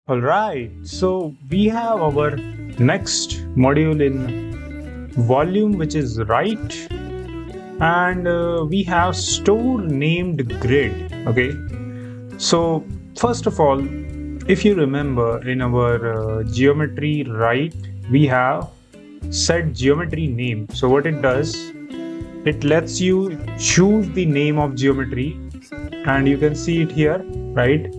All right, so we have our next module in volume, which is right, and we have store named grid. Okay, so first of all, if you remember in our geometry right, we have set geometry name. So what it does, it lets you choose the name of geometry, and you can see it here, right?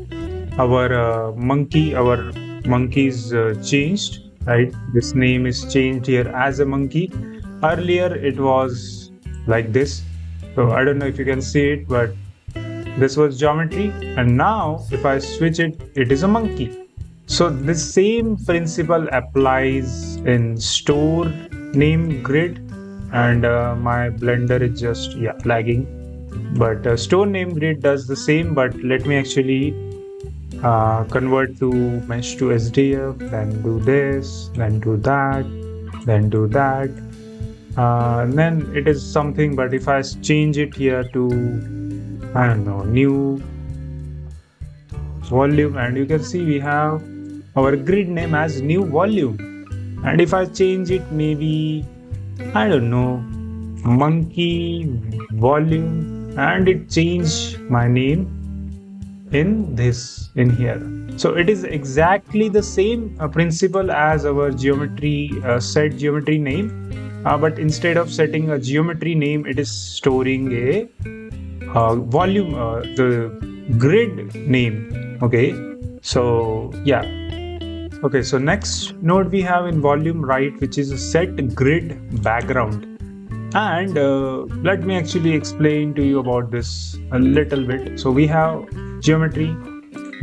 Our monkey is changed, right? This name is changed here as a monkey. Earlier it was like this, so I don't know if you can see it, but this was geometry, and now if I switch it, it is a monkey. So this same principle applies in store name grid, and my blender is just lagging, but store name grid does the same. But let me actually convert to mesh to SDF, then do this, then do that, then do that. Then it is something, but if I change it here to, I don't know, new volume, and you can see we have our grid name as new volume. And if I change it, maybe, I don't know, monkey volume, and it changed my name in here. So it is exactly the same principle as our geometry set geometry name, but instead of setting a geometry name, it is storing a volume, the grid name. Okay, so yeah. Okay, so next node we have in volume right, which is a set grid background. And let me actually explain to you about this a little bit. So we have geometry,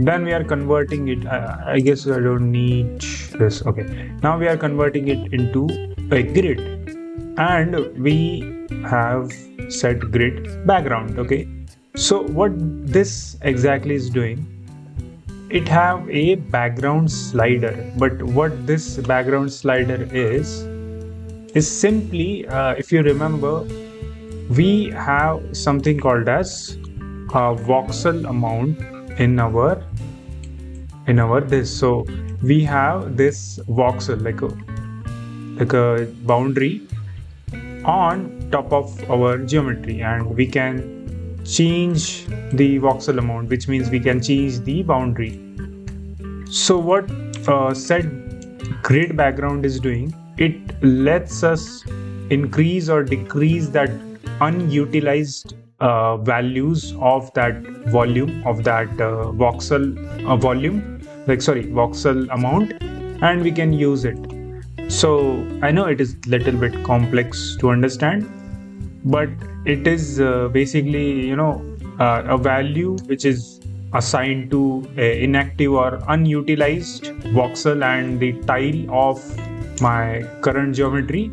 then we are converting it. I guess I don't need this. Okay, now we are converting it into a grid, and we have set grid background. Okay, so what this exactly is doing, it have a background slider, but what this background slider is simply, if you remember, we have something called as voxel amount in our this. So we have this voxel like a boundary on top of our geometry, and we can change the voxel amount, which means we can change the boundary. So what set grid background is doing, it lets us increase or decrease that unutilized values of that volume, of that voxel voxel amount, and we can use it. So I know it is little bit complex to understand, but it is basically, a value which is assigned to inactive or unutilized voxel and the tile of my current geometry,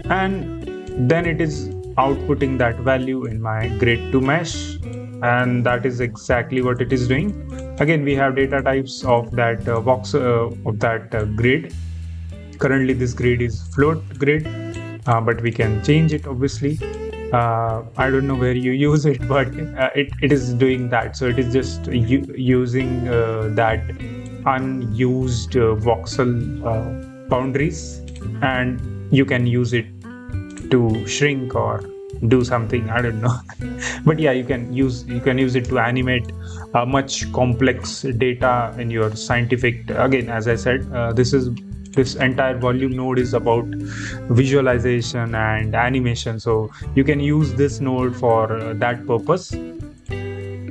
and then it is outputting that value in my grid to mesh, and that is exactly what it is doing. Again, we have data types of that grid. Currently this grid is float grid, but we can change it, obviously. I don't know where you use it, but it is doing that. So it is just using that unused voxel boundaries, and you can use it to shrink or do something, I don't know. But yeah, you can use it to animate much complex data in your scientific. Again, as I said, this entire volume node is about visualization and animation, so you can use this node for that purpose.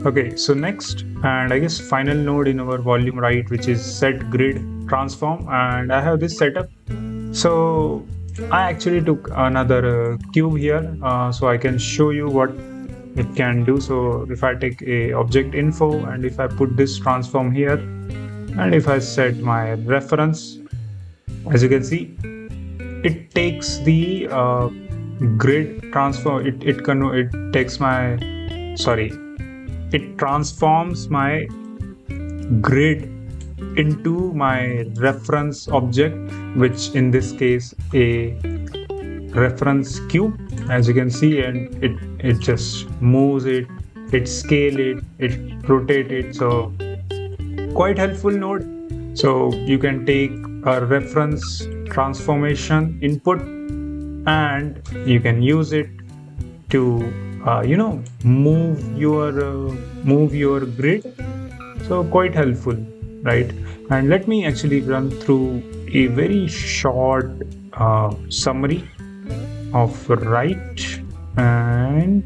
Okay, so next, and I guess final node in our volume right, which is set grid transform, and I have this setup. So I actually took another cube here, so I can show you what it can do. So if I take a object info, and if I put this transform here, and if I set my reference, as you can see, it takes the grid transform. It transforms my grid into my reference object, which in this case a reference cube, as you can see, and it just moves it, it scale it, it rotate it. So quite helpful node. So you can take a reference transformation input and you can use it to move your grid. So quite helpful, right? And let me actually run through a very short summary of right and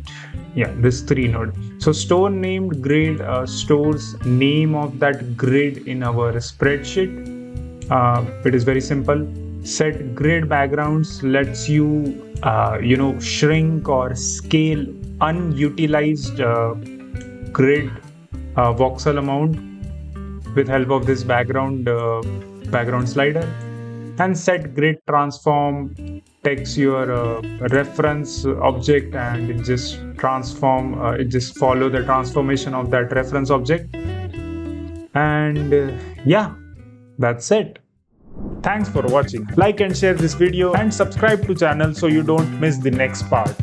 yeah, this 3 node. So store named grid stores name of that grid in our spreadsheet. It is very simple. Set grid backgrounds lets you shrink or scale unutilized grid voxel amount with help of this background slider. And set grid transform takes your reference object and it just it just follow the transformation of that reference object. And yeah, that's it. Thanks for watching. Like and share this video and subscribe to channel so you don't miss the next part.